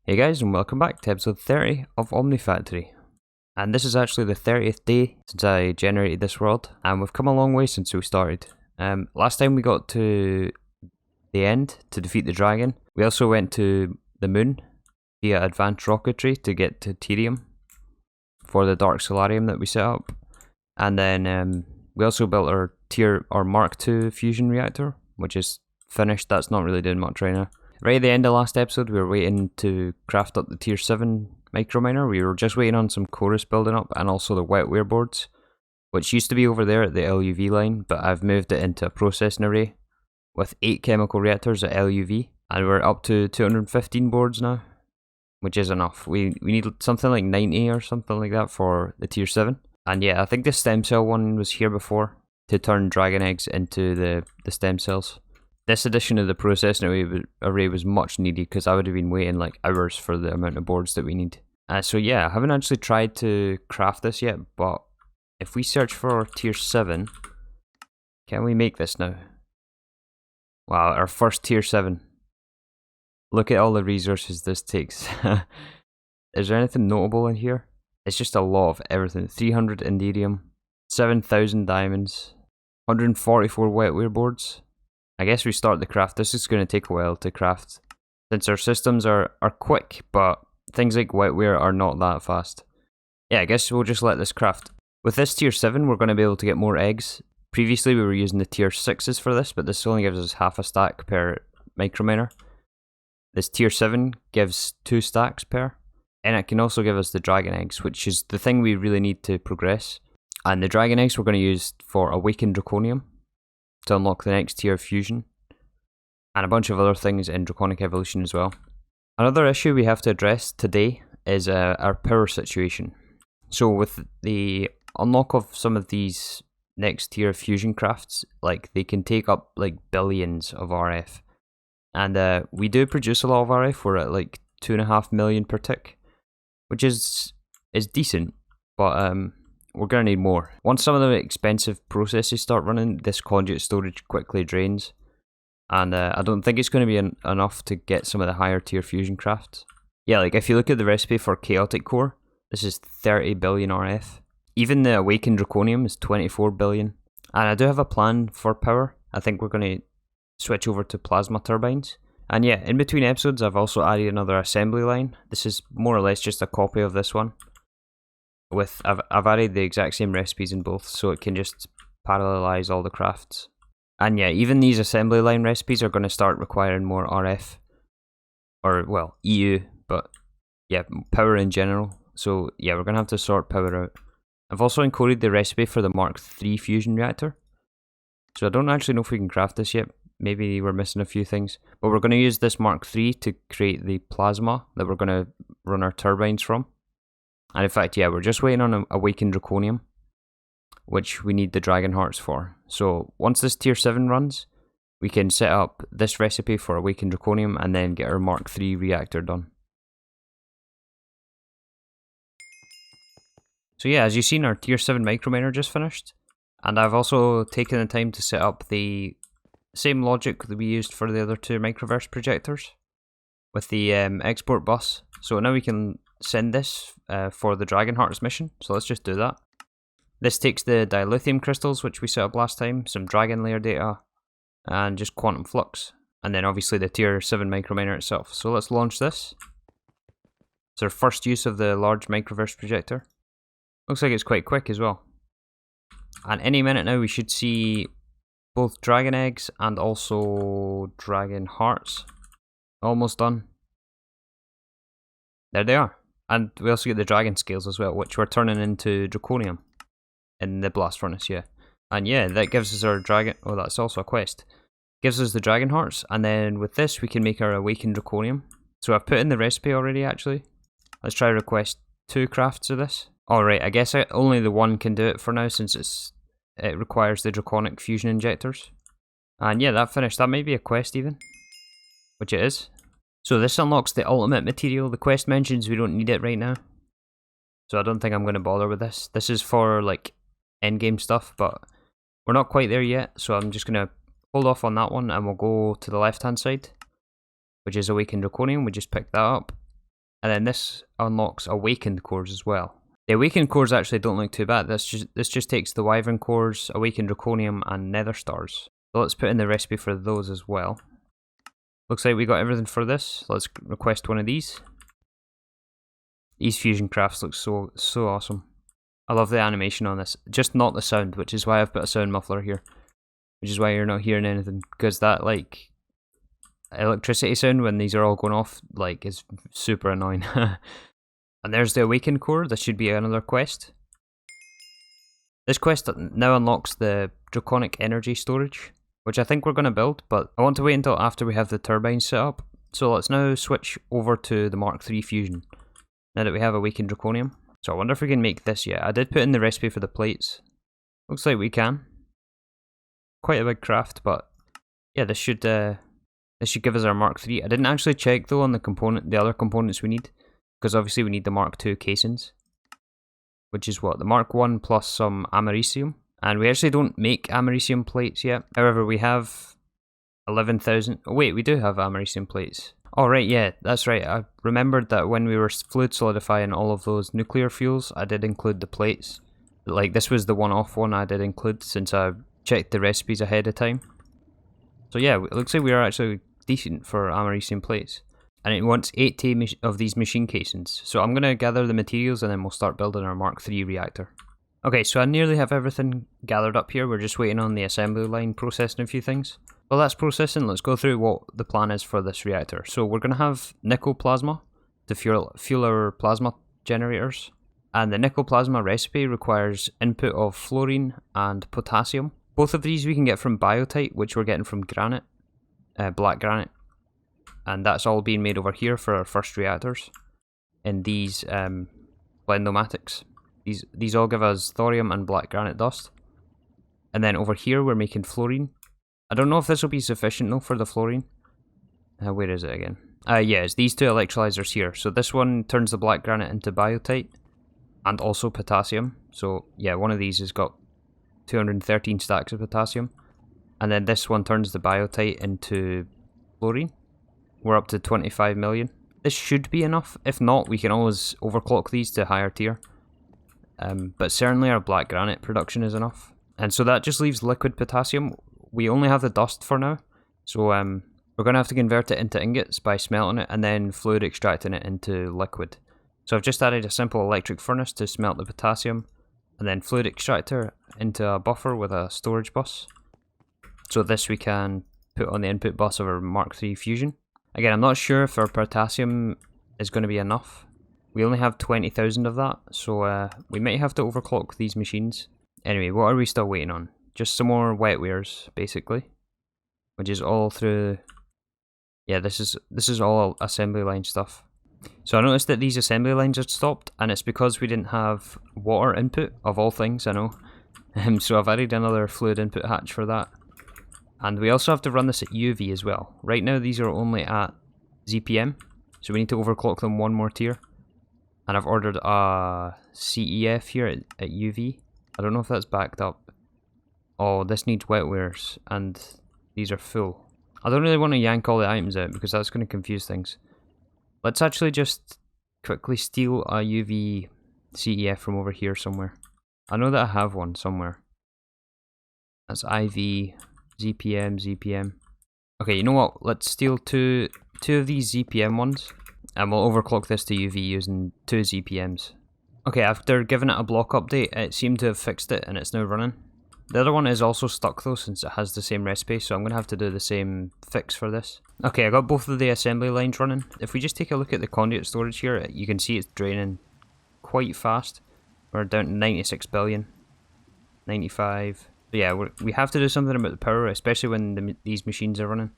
Hey guys, and welcome back to episode 30 of Omnifactory. And this is actually the 30th day since I generated this world, and we've come a long way since we started. Last time we got to the end to defeat the dragon. We also went to the moon via advanced rocketry to get to Tedium for the dark solarium that we set up. And then we also built our Mk3 Fusion Reactor, which is finished. That's not really doing much right now. Right at the end of last episode, we were waiting to craft up the tier 7 microminer. We were just waiting on some chorus building up and also the wetware boards, which used to be over there at the LUV line, but I've moved it into a processing array with 8 chemical reactors at LUV, and we're up to 215 boards now, which is enough. We need something like 90 or something like that for the tier 7. And yeah, I think the stem cell one was here before to turn dragon eggs into the stem cells. This addition of the processing array was much needed because I would have been waiting like hours for the amount of boards that we need. So yeah, I haven't actually tried to craft this yet, but if we search for tier 7, can we make this now? Wow, our first tier 7. Look at all the resources this takes. Is there anything notable in here? It's just a lot of everything. 300 indidium, 7,000 diamonds, 144 wetware boards. I guess we start the craft. This is going to take a while to craft, since our systems are quick, but things like wetware are not that fast. Yeah, I guess we'll just let this craft. With this tier 7, we're going to be able to get more eggs. Previously, we were using the tier 6s for this, but this only gives us half a stack per microminer. This tier 7 gives 2 stacks per, and it can also give us the dragon eggs, which is the thing we really need to progress. And the dragon eggs we're going to use for awakened draconium to unlock the next tier of fusion, and a bunch of other things in Draconic evolution as well. Another issue we have to address today is our power situation. So with the unlock of some of these next tier fusion crafts, like they can take up like billions of RF, and we do produce a lot of RF. We're at like 2.5 million per tick, which is decent, but we're going to need more. Once some of the expensive processes start running, this conduit storage quickly drains, and I don't think it's going to be enough to get some of the higher tier fusion crafts. Yeah, like if you look at the recipe for chaotic core, this is 30 billion RF. Even the awakened draconium is 24 billion. And I do have a plan for power. I think we're going to switch over to plasma turbines. And yeah, in between episodes, I've also added another assembly line. This is more or less just a copy of this one. I've added the exact same recipes in both, so it can just parallelize all the crafts. And yeah, even these assembly line recipes are going to start requiring more RF, or well, EU, but yeah, power in general. So yeah, we're going to have to sort power out. I've also encoded the recipe for the Mk3 Fusion Reactor, so I don't actually know if we can craft this yet. Maybe we're missing a few things, but we're going to use this Mk3 to create the plasma that we're going to run our turbines from. And in fact, yeah, we're just waiting on an awakened draconium, which we need the dragon hearts for. So once this tier 7 runs, we can set up this recipe for awakened draconium and then get our Mk3 reactor done. So yeah, as you've seen, our tier 7 microminer just finished. And I've also taken the time to set up the same logic that we used for the other 2 microverse projectors with the export bus. So now we can send this for the Dragon Hearts mission, so let's just do that. This takes the dilithium crystals, which we set up last time, some dragon layer data, and just quantum flux, and then obviously the tier 7 microminer itself. So let's launch this. It's our first use of the large microverse projector. Looks like it's quite quick as well. And any minute now we should see both dragon eggs and also dragon hearts. Almost done. There they are. And we also get the dragon scales as well, which we're turning into draconium in the blast furnace, yeah. And yeah, that gives us our dragon. Oh, that's also a quest. Gives us the dragon hearts, and then with this we can make our awakened draconium. So I've put in the recipe already, actually. Let's try request 2 crafts of this. Alright, I guess only the one can do it for now, since it requires the Draconic fusion injectors. And yeah, that finished. That might be a quest even, which it is. So this unlocks the ultimate material. The quest mentions we don't need it right now, so I don't think I'm going to bother with this. This is for like endgame stuff, but we're not quite there yet, so I'm just going to hold off on that one, and we'll go to the left hand side, which is awakened draconium. We just picked that up, And then this unlocks awakened cores as well. The awakened cores actually don't look too bad. This just takes the wyvern cores, awakened draconium, and nether stars. So let's put in the recipe for those as well. Looks like we got everything for this. Let's request one of these. These fusion crafts look so awesome. I love the animation on this. Just not the sound, which is why I've put a sound muffler here. Which is why you're not hearing anything, because that like electricity sound when these are all going off like is super annoying. And there's the awakened core. This should be another quest. This quest now unlocks the Draconic energy storage, which I think we're going to build, but I want to wait until after we have the turbines set up. So let's now switch over to the Mk3 Fusion, now that we have awakened draconium. So I wonder if we can make this yet. I did put in the recipe for the plates. Looks like we can. Quite a big craft, but yeah, this should give us our Mk3. I didn't actually check though on the other components we need, because obviously we need the Mark II casings, which is what, the Mark 1 plus some americium. And we actually don't make americium plates yet. However, we have 11,000. Oh wait, we do have americium plates. Oh right, yeah, that's right. I remembered that when we were fluid solidifying all of those nuclear fuels, I did include the plates. Like, this was the one-off one I did include since I checked the recipes ahead of time. So yeah, it looks like we are actually decent for americium plates. And it wants 80 of these machine casings. So I'm going to gather the materials and then we'll start building our Mk3 reactor. Okay, so I nearly have everything gathered up here. We're just waiting on the assembly line processing a few things. While that's processing, let's go through what the plan is for this reactor. So we're going to have nickel plasma to fuel our plasma generators. And the nickel plasma recipe requires input of fluorine and potassium. Both of these we can get from biotite, which we're getting from granite, black granite. And that's all being made over here for our first reactors in these blendomatics. These all give us thorium and black granite dust. And then over here we're making fluorine. I don't know if this will be sufficient though for the fluorine. Where is it again? Yeah, it's these two electrolyzers here. So this one turns the black granite into biotite and also potassium. So yeah, one of these has got 213 stacks of potassium. And then this one turns the biotite into fluorine. We're up to 25 million. This should be enough. If not, we can always overclock these to higher tier. But certainly our black granite production is enough. And so that just leaves liquid potassium. We only have the dust for now. So we're going to have to convert it into ingots by smelting it and then fluid extracting it into liquid. So I've just added a simple electric furnace to smelt the potassium and then fluid extractor into a buffer with a storage bus. So this we can put on the input bus of our Mk3 Fusion. Again, I'm not sure if our potassium is going to be enough. We only have 20,000 of that, so we might have to overclock these machines. Anyway, what are we still waiting on? Just some more wet wares, basically. Which is all through... Yeah, this is all assembly line stuff. So I noticed that these assembly lines had stopped, and it's because we didn't have water input, of all things, I know. So I've added another fluid input hatch for that. And we also have to run this at UV as well. Right now these are only at ZPM, so we need to overclock them one more tier. And I've ordered a CEF here at UV. I don't know if that's backed up. Oh, this needs wet wares, and these are full. I don't really want to yank all the items out because that's going to confuse things. Let's actually just quickly steal a UV CEF from over here somewhere. I know that I have one somewhere. That's IV... ZPM, ZPM. Okay, you know what? Let's steal two of these ZPM ones, and we'll overclock this to UV using 2 ZPMs. Okay, after giving it a block update, it seemed to have fixed it, and it's now running. The other one is also stuck though, since it has the same recipe, so I'm going to have to do the same fix for this. Okay, I got both of the assembly lines running. If we just take a look at the conduit storage here, you can see it's draining quite fast. We're down to 96 billion, 95... So yeah, we have to do something about the power, especially when these machines are running.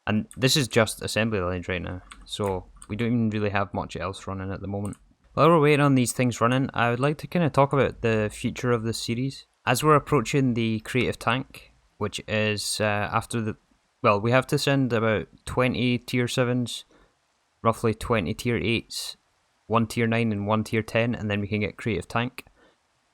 And this is just assembly lines right now, so we don't even really have much else running at the moment. While we're waiting on these things running, I would like to kind of talk about the future of this series. As we're approaching the creative tank, which is after the... Well, we have to send about 20 tier 7s, roughly 20 tier 8s, 1 tier 9 and 1 tier 10, and then we can get creative tank.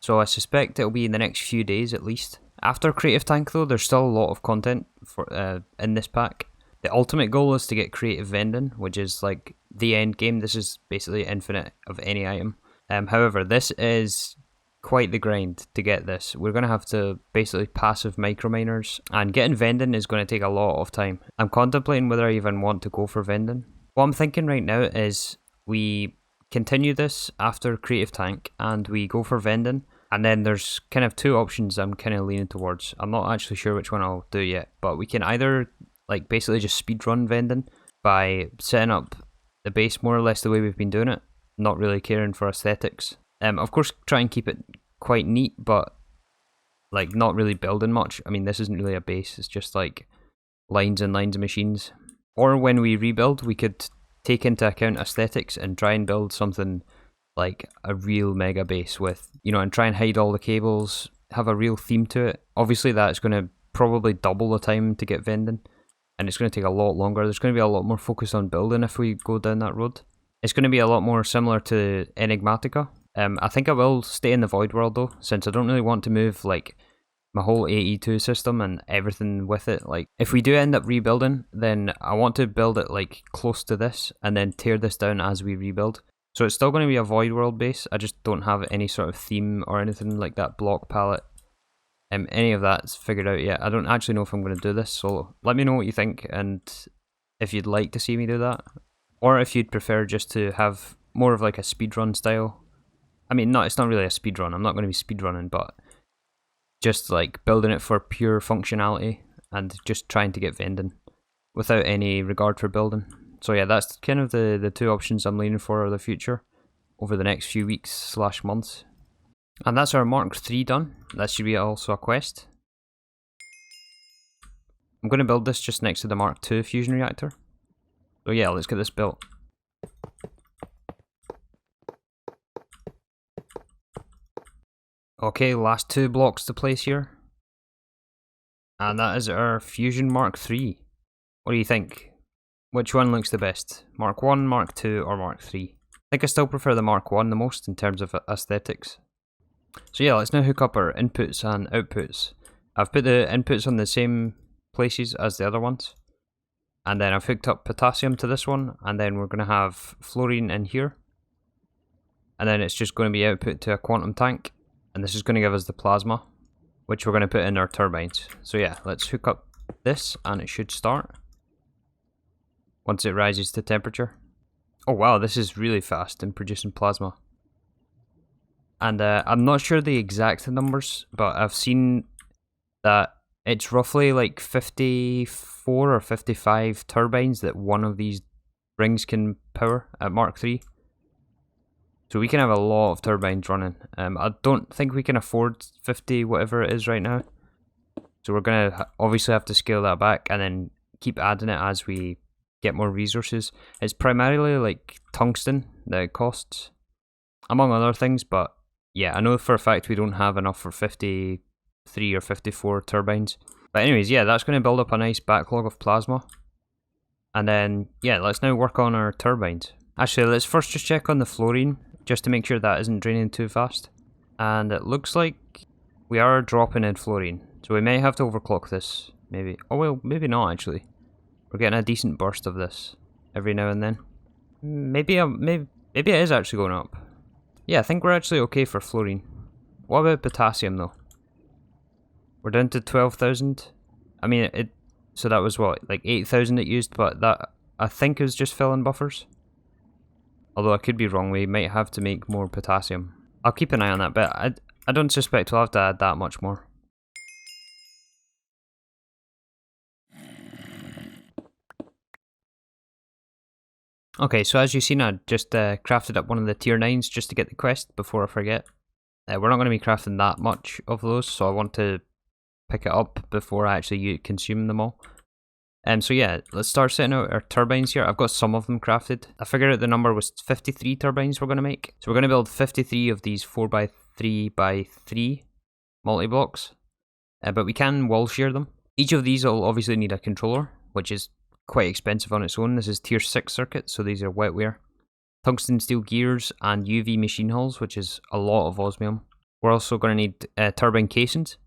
So I suspect it'll be in the next few days at least. After Creative Tank though, there's still a lot of content for in this pack. The ultimate goal is to get Creative Vending, which is like the end game. This is basically infinite of any item. However, this is quite the grind to get this. We're going to have to basically passive microminers, and getting vending is going to take a lot of time. I'm contemplating whether I even want to go for vending. What I'm thinking right now is we continue this after Creative Tank and we go for vending, and then there's kind of two options I'm kind of leaning towards. I'm not actually sure which one I'll do yet, but we can either like basically just speedrun vending by setting up the base more or less the way we've been doing it, not really caring for aesthetics. Of course, try and keep it quite neat, but like not really building much. I mean, this isn't really a base, it's just like lines and lines of machines. Or when we rebuild, we could take into account aesthetics and try and build something like a real mega base with, you know, and try and hide all the cables, have a real theme to it. Obviously, that's going to probably double the time to get vending, and it's going to take a lot longer. There's going to be a lot more focus on building if we go down that road. It's going to be a lot more similar to Enigmatica. I think I will stay in the Void World though, since I don't really want to move like my whole AE2 system and everything with it. Like, if we do end up rebuilding, then I want to build it like close to this and then tear this down as we rebuild. So it's still going to be a Void World base. I just don't have any sort of theme or anything like that, block palette. Any of that's figured out yet. I don't actually know if I'm going to do this, so let me know what you think and if you'd like to see me do that. Or if you'd prefer just to have more of like a speedrun style. I mean, no, it's not really a speedrun. I'm not going to be speedrunning, but just like building it for pure functionality and just trying to get vending without any regard for building. So yeah, that's kind of the two options I'm leaning for the future over the next few weeks / months. And that's our Mark 3 done. That should be also a quest. I'm going to build this just next to the Mark 2 Fusion Reactor. So yeah, let's get this built. Okay, last two blocks to place here. And that is our Fusion Mark 3. What do you think? Which one looks the best? Mark 1, Mark 2, or Mark 3? I think I still prefer the Mark 1 the most in terms of aesthetics. So yeah, let's now hook up our inputs and outputs. I've put the inputs on the same places as the other ones. And then I've hooked up potassium to this one, and then we're going to have fluorine in here. And then it's just going to be output to a quantum tank. And this is going to give us the plasma, which we're going to put in our turbines. So yeah, let's hook up this and it should start once it rises to temperature. Oh wow, this is really fast in producing plasma. And I'm not sure the exact numbers, but I've seen that it's roughly like 54 or 55 turbines that one of these rings can power at Mark 3. So we can have a lot of turbines running. I don't think we can afford 50 whatever it is right now. So we're going to obviously have to scale that back and then keep adding it as we get more resources. It's primarily like tungsten that it costs, among other things, but yeah, I know for a fact we don't have enough for 53 or 54 turbines. But anyways, yeah, that's going to build up a nice backlog of plasma. And then, yeah, let's now work on our turbines. Actually, let's first just check on the fluorine, just to make sure that isn't draining too fast. And it looks like we are dropping in fluorine, so we may have to overclock this, maybe. Oh well, maybe not actually. We're getting a decent burst of this every now and then. Maybe it is actually going up. Yeah, I think we're actually okay for fluorine. What about potassium though? We're down to 12,000. I mean, so that was what, like 8,000 it used, but that I think is just filling buffers. Although I could be wrong, we might have to make more potassium. I'll keep an eye on that, but I don't suspect we'll have to add that much more. Okay, so as you've seen, I just crafted up one of the tier 9s just to get the quest before I forget. We're not going to be crafting that much of those, so I want to pick it up before I actually consume them all. So yeah, let's start setting out our turbines here. I've got some of them crafted. I figured out the number was 53 turbines we're going to make. So we're going to build 53 of these 4x3x3 multi-blocks. But we can wall shear them. Each of these will obviously need a controller, which is quite expensive on its own. This is tier 6 circuit, so these are wetware. Tungsten steel gears and UV machine hulls, which is a lot of osmium. We're also going to need turbine casings.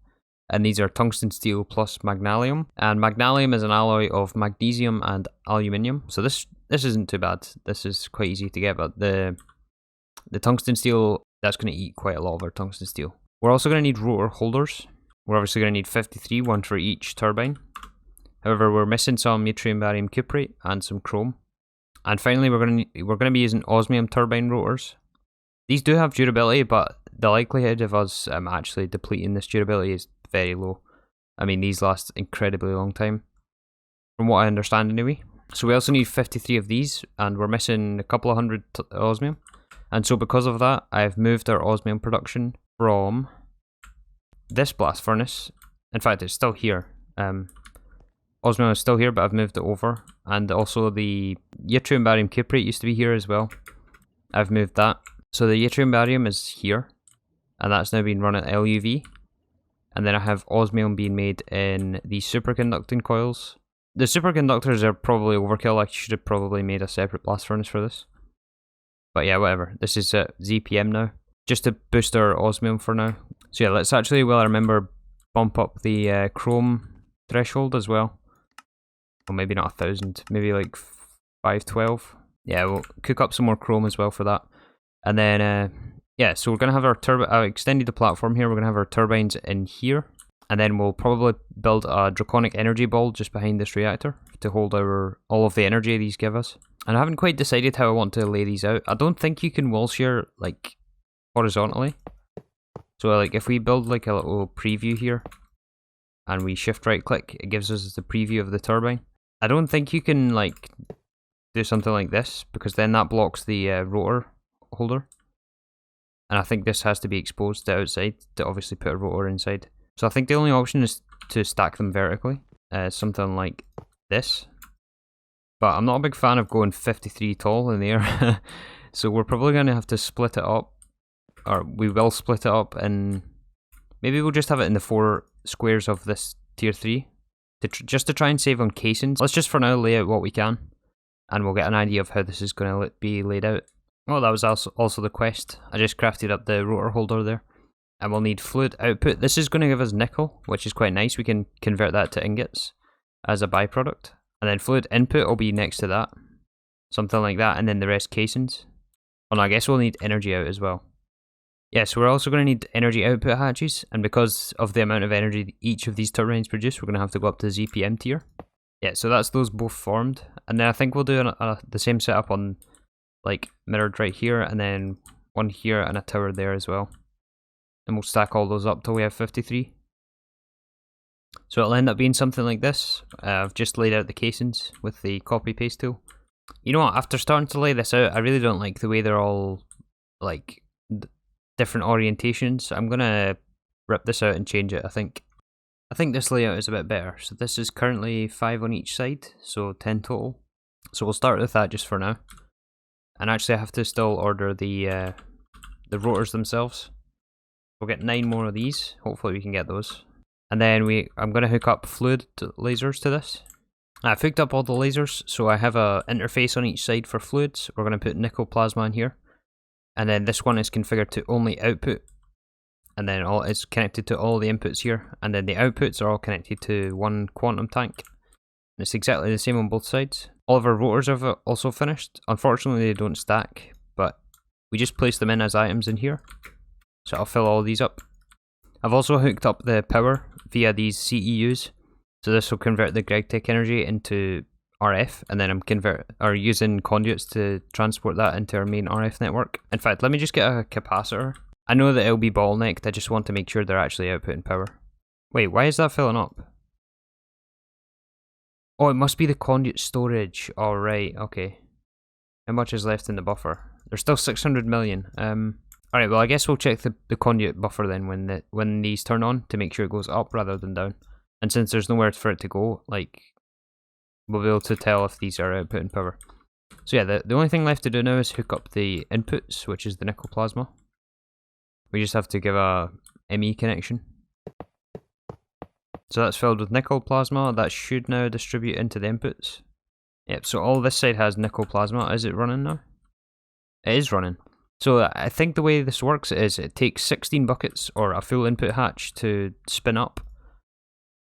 And these are tungsten steel plus magnesium. And magnesium is an alloy of magnesium and aluminium. So this this isn't too bad. This is quite easy to get, but the tungsten steel, that's going to eat quite a lot of our tungsten steel. We're also going to need rotor holders. We're obviously going to need 53, one for each turbine. However, we're missing some yttrium barium cuprate and some chrome. And finally, we're going to be using osmium turbine rotors. These do have durability, but the likelihood of us actually depleting this durability is very low. I mean, these last incredibly long time, from what I understand anyway. So we also need 53 of these, and we're missing a couple of hundred osmium. And so because of that, I've moved our osmium production from this blast furnace. In fact, it's still here. Osmium is still here, but I've moved it over. And also the yttrium barium cuprate used to be here as well. I've moved that. So the yttrium barium is here, and that's now being run at LUV. And then I have osmium being made in the superconducting coils. The superconductors are probably overkill. I should have probably made a separate blast furnace for this. But yeah, whatever. This is at ZPM now, just to boost our osmium for now. So yeah, let's actually, well, I remember, bump up the chrome threshold as well. Well, maybe not 1,000, maybe like 512. Yeah, we'll cook up some more chrome as well for that. And then, yeah, so we're going to have our I extended the platform here. We're going to have our turbines in here. And then we'll probably build a Draconic energy ball just behind this reactor to hold all of the energy these give us. And I haven't quite decided how I want to lay these out. I don't think you can wall shear, like, horizontally. So, like, if we build, like, a little preview here, and we shift right click, it gives us the preview of the turbine. I don't think you can, like, do something like this, because then that blocks the rotor holder. And I think this has to be exposed to outside to obviously put a rotor inside. So I think the only option is to stack them vertically, something like this. But I'm not a big fan of going 53 tall in the air, so we're probably going to have to split it up, or we will split it up, and maybe we'll just have it in the 4 squares of this tier 3, just to try and save on casings. Let's just for now lay out what we can, and we'll get an idea of how this is going to be laid out. Oh, that was also the quest. I just crafted up the rotor holder there. And we'll need fluid output. This is going to give us nickel, which is quite nice. We can convert that to ingots as a byproduct. And then fluid input will be next to that. Something like that. And then the rest casings. Oh no, I guess we'll need energy out as well. Yeah, so we're also going to need energy output hatches. And because of the amount of energy each of these turbines produce, we're going to have to go up to ZPM tier. Yeah, so that's those both formed. And then I think we'll do the same setup on, like, mirrored right here. And then one here and a tower there as well. And we'll stack all those up till we have 53. So it'll end up being something like this. I've just laid out the casings with the copy paste tool. You know what, after starting to lay this out, I really don't like the way they're all, like, different orientations. I'm gonna rip this out and change it, I think. I think this layout is a bit better. So this is currently 5 on each side, so 10 total. So we'll start with that just for now. And actually I have to still order the rotors themselves. We'll get 9 more of these. Hopefully we can get those. And then I'm going to hook up fluid lasers to this. I've hooked up all the lasers, so I have a interface on each side for fluids. We're going to put nickel plasma in here. And then this one is configured to only output. And then it's connected to all the inputs here. And then the outputs are all connected to one quantum tank. And it's exactly the same on both sides. All of our rotors have also finished. Unfortunately, they don't stack, but we just place them in as items in here. So I'll fill all these up. I've also hooked up the power via these CEUs. So this will convert the GregTech energy into RF, and then I'm using conduits to transport that into our main RF network. In fact, let me just get a capacitor. I know that it'll be bottlenecked, I just want to make sure they're actually outputting power. Wait, why is that filling up? Oh, it must be the conduit storage. Alright, okay. How much is left in the buffer? There's still 600 million. Alright, well I guess we'll check the conduit buffer then when these turn on to make sure it goes up rather than down. And since there's nowhere for it to go, like, we'll be able to tell if these are outputting power. So yeah, the only thing left to do now is hook up the inputs, which is the nickel plasma. We just have to give a ME connection. So that's filled with nickel plasma. That should now distribute into the inputs. Yep, so all this side has nickel plasma. Is it running now? It is running. So I think the way this works is it takes 16 buckets or a full input hatch to spin up.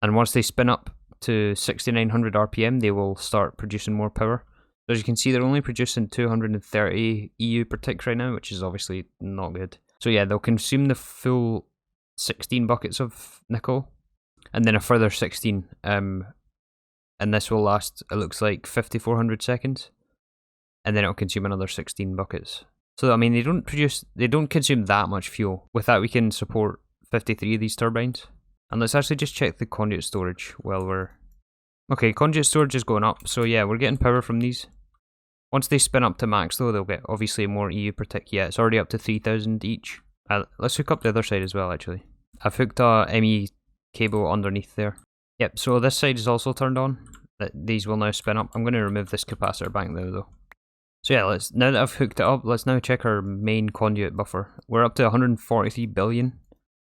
And once they spin up to 6900 RPM, they will start producing more power. So as you can see, they're only producing 230 EU per tick right now, which is obviously not good. So yeah, they'll consume the full 16 buckets of nickel, and then a further 16, and this will last, it looks like, 5400 seconds, and then it'll consume another 16 buckets. So I mean, they don't consume that much fuel. With that, we can support 53 of these turbines. And let's actually just check the conduit storage while we're... Okay, conduit storage is going up, so yeah, we're getting power from these. Once they spin up to max though, they'll get obviously more EU per tick. Yeah, it's already up to 3000 each. Let's hook up the other side as well, actually. I've hooked a ME cable underneath there. Yep, so this side is also turned on. These will now spin up. I'm going to remove this capacitor bank there though. So yeah, now that I've hooked it up, let's now check our main conduit buffer. We're up to 143 billion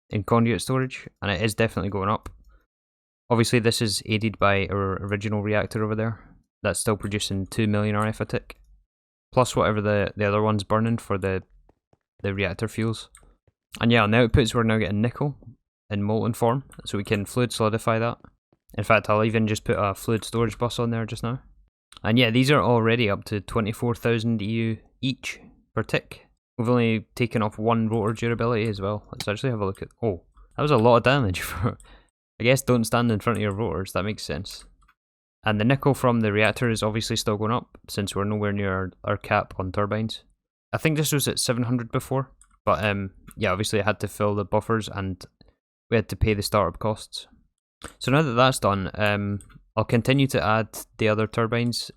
in conduit storage, and it is definitely going up. Obviously this is aided by our original reactor over there. That's still producing 2 million RF a tick. Plus whatever the other one's burning for the reactor fuels. And yeah, on the outputs we're now getting nickel in molten form, so we can fluid solidify that. In fact, I'll even just put a fluid storage bus on there just now. And yeah, these are already up to 24,000 EU each per tick. We've only taken off one rotor durability as well. Let's actually have a look at... Oh, that was a lot of damage for... I guess don't stand in front of your rotors, that makes sense. And the nickel from the reactor is obviously still going up, since we're nowhere near our cap on turbines. I think this was at 700 before, but yeah, obviously I had to fill the buffers and we had to pay the startup costs. So now that that's done, I'll continue to add the other turbines,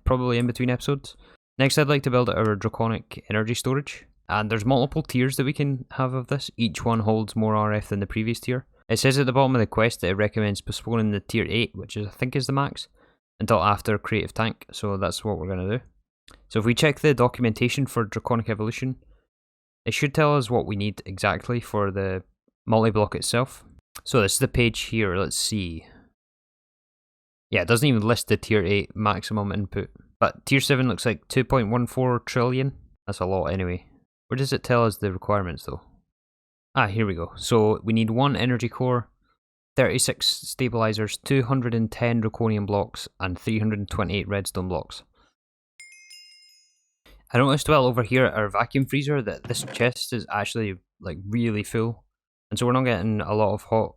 probably in between episodes. Next, I'd like to build our Draconic energy storage, and there's multiple tiers that we can have of this. Each one holds more RF than the previous tier. It says at the bottom of the quest that it recommends postponing the tier 8, which I think is the max, until after Creative Tank, so that's what we're going to do. So if we check the documentation for Draconic Evolution, it should tell us what we need exactly for the multi-block itself. So this is the page here, let's see. Yeah, it doesn't even list the tier 8 maximum input, but tier 7 looks like 2.14 trillion. That's a lot anyway. Where does it tell us the requirements though? Ah, here we go. So we need 1 energy core, 36 stabilizers, 210 draconium blocks, and 328 redstone blocks. I noticed well over here at our vacuum freezer that this chest is actually like really full, and so we're not getting a lot of hot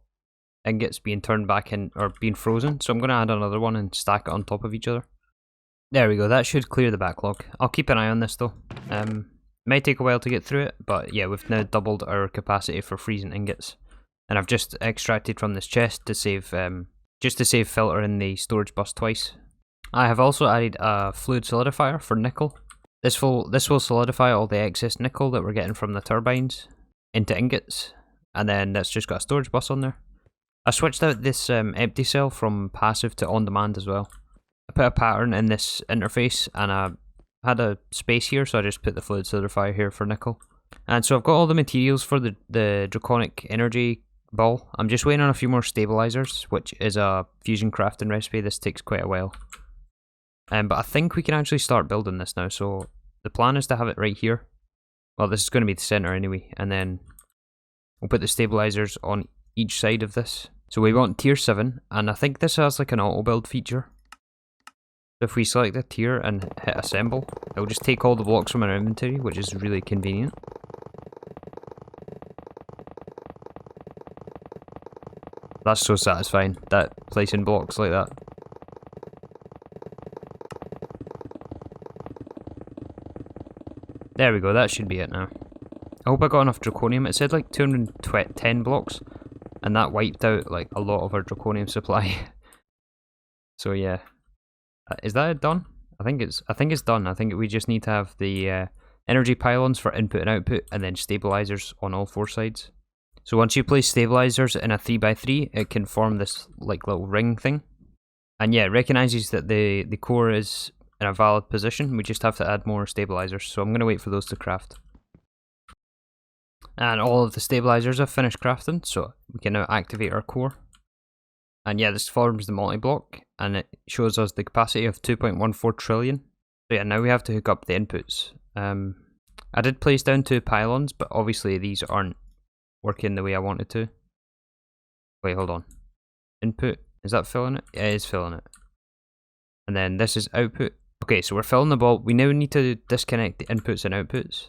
ingots being turned back in or being frozen, so I'm going to add another one and stack it on top of each other. There we go, that should clear the backlog. I'll keep an eye on this though. May take a while to get through it, but yeah, we've now doubled our capacity for freezing ingots. And I've just extracted from this chest to save, just to save filter in the storage bus twice. I have also added a fluid solidifier for nickel. This will solidify all the excess nickel that we're getting from the turbines into ingots, and then that's just got a storage bus on there. I switched out this empty cell from passive to on-demand as well. I put a pattern in this interface, and I had a space here, so I just put the fluid solidifier here for nickel. And so I've got all the materials for the Draconic energy ball. I'm just waiting on a few more stabilizers, which is a fusion crafting recipe. This takes quite a while. But I think we can actually start building this now, so the plan is to have it right here. Well, this is going to be the center anyway, and then we'll put the stabilizers on each side of this. So we want tier 7, and I think this has like an auto build feature. So if we select a tier and hit assemble, it'll just take all the blocks from our inventory, which is really convenient. That's so satisfying, that placing blocks like that. There we go, that should be it now. I hope I got enough draconium. It said like 210 blocks, and that wiped out like a lot of our draconium supply. So yeah. Is that done? I think it's done. I think we just need to have the energy pylons for input and output, and then stabilizers on all 4 sides. So once you place stabilizers in a 3x3, it can form this like little ring thing. And yeah, it recognizes that the core is in a valid position. We just have to add more stabilizers. So I'm going to wait for those to craft. And all of the stabilizers have finished crafting, so we can now activate our core. And yeah, this forms the multi-block, and it shows us the capacity of 2.14 trillion. So yeah, now we have to hook up the inputs. I did place down 2 pylons, but obviously these aren't working the way I wanted to. Wait, hold on. Input, is that filling it? Yeah, it is filling it. And then this is output, Okay, so we're filling the ball. We now need to disconnect the inputs and outputs.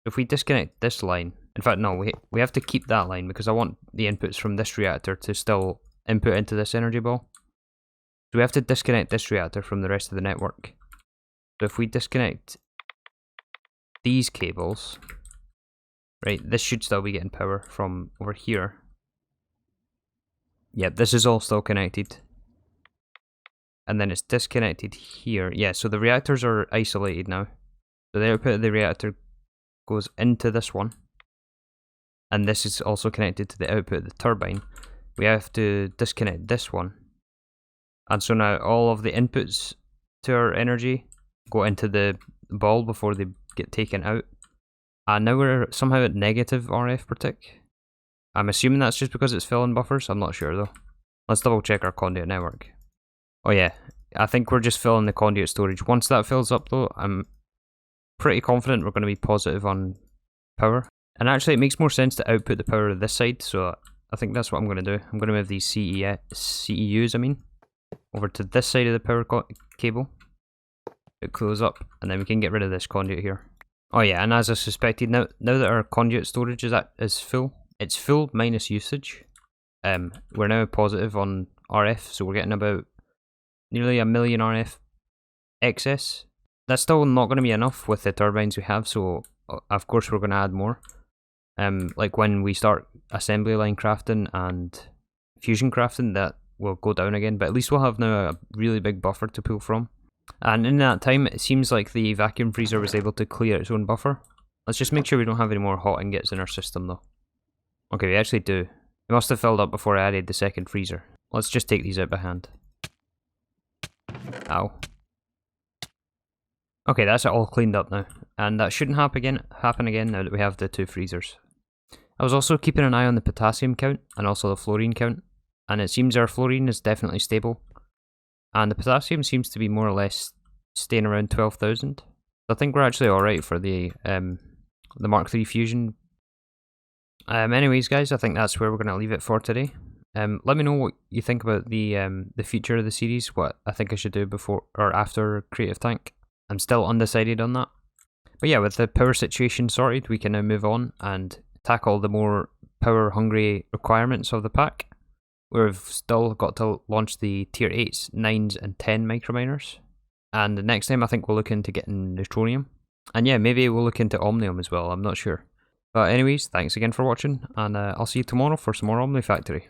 If we disconnect this line, in fact, no, we have to keep that line because I want the inputs from this reactor to still input into this energy ball. So we have to disconnect this reactor from the rest of the network. So if we disconnect these cables, right, this should still be getting power from over here. Yep, this is all still connected. And then it's disconnected here. Yeah, so the reactors are isolated now. So the output of the reactor goes into this one. And this is also connected to the output of the turbine. We have to disconnect this one. And so now all of the inputs to our energy go into the ball before they get taken out. And now we're somehow at negative RF per tick. I'm assuming that's just because it's filling buffers. I'm not sure though. Let's double check our conduit network. Oh yeah, I think we're just filling the conduit storage. Once that fills up though, I'm pretty confident we're going to be positive on power. And actually it makes more sense to output the power of this side, so I think that's what I'm going to do. I'm going to move these CEUs, over to this side of the power cable. It close up, and then we can get rid of this conduit here. Oh yeah, and as I suspected, now that our conduit storage is full, it's full minus usage. We're now positive on RF, so we're getting about nearly 1 million RF excess. That's still not going to be enough with the turbines we have, so of course we're going to add more. Like when we start assembly line crafting and fusion crafting, that will go down again, but at least we'll have now a really big buffer to pull from. And in that time, it seems like the vacuum freezer was able to clear its own buffer. Let's just make sure we don't have any more hot ingots in our system though. Okay, we actually do. It must have filled up before I added the second freezer. Let's just take these out by hand. Ow. Okay, that's it all cleaned up now. And that shouldn't happen again now that we have the 2 freezers. I was also keeping an eye on the potassium count and also the fluorine count. And it seems our fluorine is definitely stable. And the potassium seems to be more or less staying around 12,000. I think we're actually alright for the Mk3 Fusion. Anyways guys, I think that's where we're going to leave it for today. Let me know what you think about the future of the series, what I think I should do before or after Creative Tank. I'm still undecided on that. But yeah, with the power situation sorted, we can now move on and tackle the more power hungry requirements of the pack. We've still got to launch the tier 8s, 9s and 10 microminers. And the next time I think we'll look into getting neutronium. And yeah, maybe we'll look into omnium as well, I'm not sure. But anyways, thanks again for watching, and I'll see you tomorrow for some more Omnifactory.